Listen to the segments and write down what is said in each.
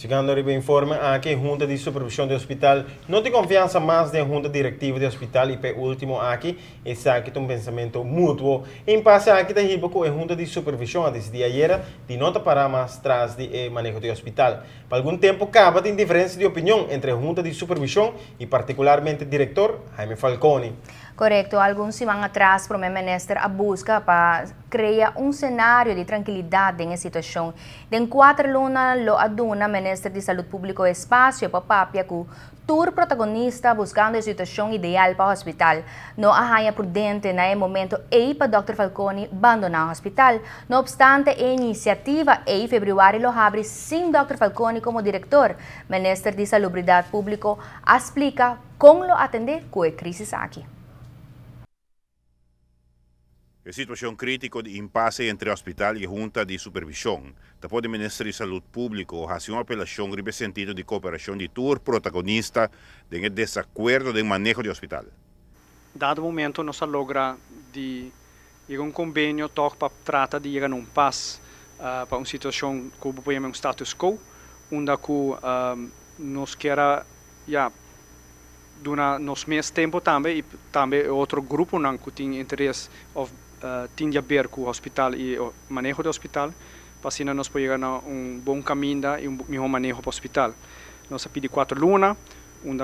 Chegando arriba informe aqui, Junta de Supervisão do Hospital não tem confiança mais na Junta Diretiva do Hospital e por último aqui, está aqui um pensamento mútuo. Em passe aqui, da riba com a Junta de Supervisão, desde ayer, de nota para mais atrás de manejo do hospital. Por algum tempo, acaba de diferença de opinião entre a Junta de Supervisão e particularmente o diretor Jaime Falcone. Correto, alguns semanas atrás, o primeiro-ministro a busca para criar um cenário de tranquilidade na situação. Em 4 lunas, lo aduna o ministro de Saúde Pública espaço para papia com tour protagonista buscando a situação ideal para o hospital. Não arranha prudente no momento e para Dr. Falcone abandonar o hospital. Não obstante, a iniciativa em fevereiro lo abre sem Dr. Falcone como diretor. O ministro de Salubridade Pública explica como lo atender com a crise aqui. A situação crítica de impasse entre o hospital e a Junta de Supervisão, depois do Ministério de Saúde Pública, faz uma apelação no sentido de cooperação de tour protagonista em desacordo do manejo do hospital. Dado o momento, nós logra de convênio para tratar de chegar a paz para uma situação que podemos um status quo, onde nós queremos durante nos meses tempo também e também outro grupo que tem interesse tinha a ver com o hospital e o manejo do hospital, para assim nós podemos chegar a bom caminho e melhor manejo do hospital. Nós pedimos 4 lunas, onde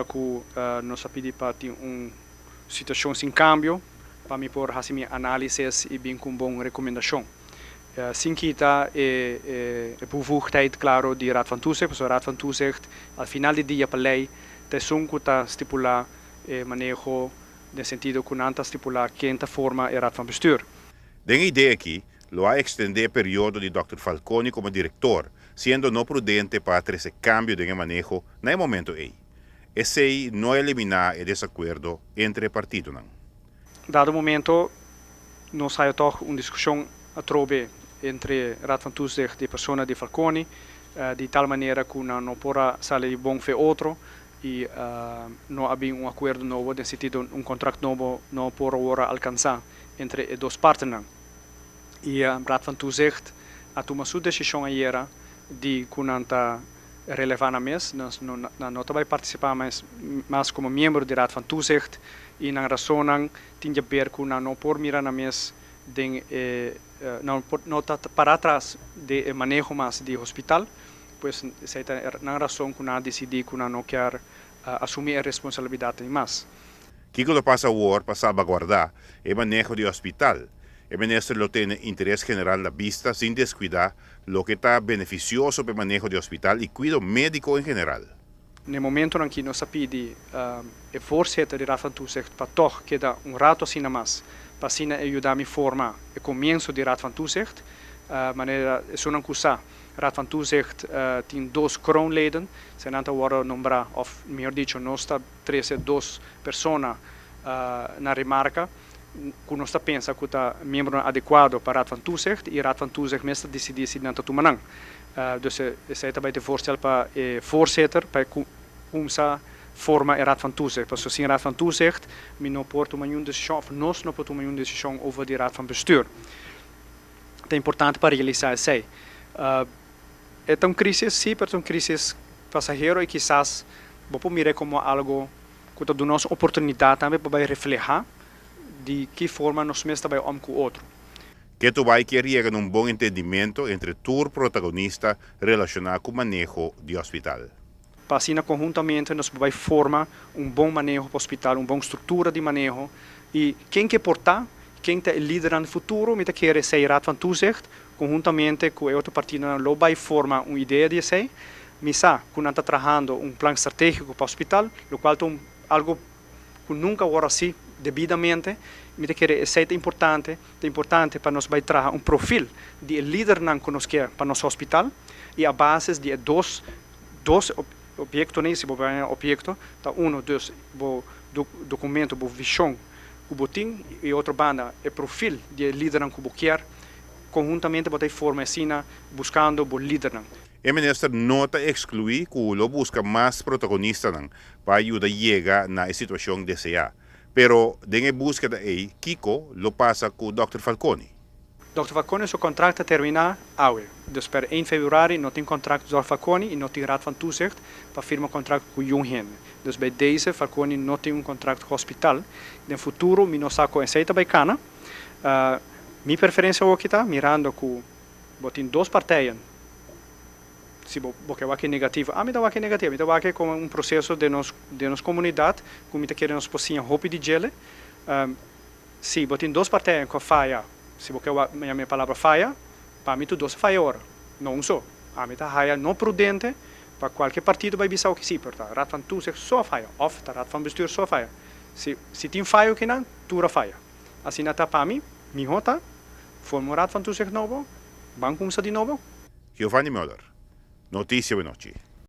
nós pedimos para ter uma situação sem câmbio, para me por fazer minha análise e vir com boa recomendação. Sem kita bevoegdheid, claro, die Raad van Toezicht, dus de Raad van Toezicht, al final do dia para lei, te sunkuta stipular manejo no sentido que não estipular quem forma a Raad van Bestuur. Den ideia aqui, lo a extender o período de Dr. Falcone como diretor, sendo não prudente para esse cambio de manejo no momento aí. Esse não eliminar o desacordo entre partidos. Dado o momento, nós há toch uma discussão a trobe entre Raad van Toezicht e persona de Falcone, de tal maneira que não pode sair bom para outro, e não há um acordo novo, no sentido contrato novo não pode agora alcançar entre as duas partes. E a Raad van Toezicht a tomado sua decisão ayer de que não está relevante a mês, não vai participar mais como membro da Raad van Toezicht e na razão tinha a ver que não pode mirar na mês não está para trás de manejo mais do hospital, pois essa é a razão que não decidi que não quer assumir a responsabilidade mais. Kiko lo passa agora para salvaguardar o manejo do hospital. O ministro lo tem interesse general na vista sem descuidar lo que está beneficioso para o manejo do hospital e cuidado médico em geral. No momento em que nós pedimos a voorzitter de Raad van Toezicht para toch queda rato assim mais, para assim ajudar a formar o começo de Raad van Toezicht, maneira é uma coisa. Raad van Toezicht tem 2 kroonleden, se não agora nombrar, ou melhor dito, nós está 2 pessoas na remarca, que nós pensa que é membro adequado para Raad van Toezicht e Raad van Toezicht mesmo decidir se não está não. Dus esse também te voorstel para voorzitter para começar forma a Raad van Toezicht. Porque sem Raad van Toezicht, men não pode tomar nenhuma decisão, of nós não podemos tomar nenhuma decisão over de Raad van Bestuur. É importante para realizar isso. É uma crise, sim, mas uma crise passageira e quizás vamos mirar como algo que dá nos oportunidade também para refletir de que forma nós mesmos também com o outro. Que tu vai querer chegar a bom entendimento entre tour protagonista relacionado com o manejo do hospital. Para assim, conjuntamente, nós vamos formar bom manejo do hospital, boa estrutura de manejo e quem quer portar, quem é líder no futuro, me quer ser Raad van Toezicht, conjuntamente com o outro partido, não vai formar uma ideia de ser, mas que não está trabalhando plano estratégico para o hospital, o qual é algo que nunca agora assim devidamente, me quer é importante para nós vai trazer perfil de líder que nós quer para nosso hospital e a base de dois objetos, nem se objeto, tá dois documento, visão, que botim e outra banda é perfil de líder que você quer conjuntamente para formar assim buscando o líder. O ministro nota excluir que o busca mais protagonista para ajudar a chegar na situação desejada. Pero, em busca de Kiko, lo passa com o Dr. Falcone. Dr. Falcone seu contrato termina aue. Dus per 1 februari não tem contrato Dr. Falcone e não tem Raad van Toezicht para firmar contrato com Junghen. Dus bij deze Falcone não tem contrato com o hospital. No futuro, mi não saco aceita bij cana. Mi preferência é que tá mirando com botin 2 partijen. Se porque o que negativo, me dá o que negativo, me dá o que como processo de nos comunidade, como me querendo nos pocinha roupa de gele. Se botin 2 partijen que falha, se porque a minha palavra falha, para mim tu 2 falha ora, não só. A mim tá raia não prudente, para qualquer partido vai bisar o que se porta. Raad van Toezicht só falha, of de raad van bestuur só falha. Se tem falha o que não, tu falha. Assim na para mim, mi hota, forma Raad van Toezicht novo, banco de novo. Giovanni Möller, Notizie Benoci.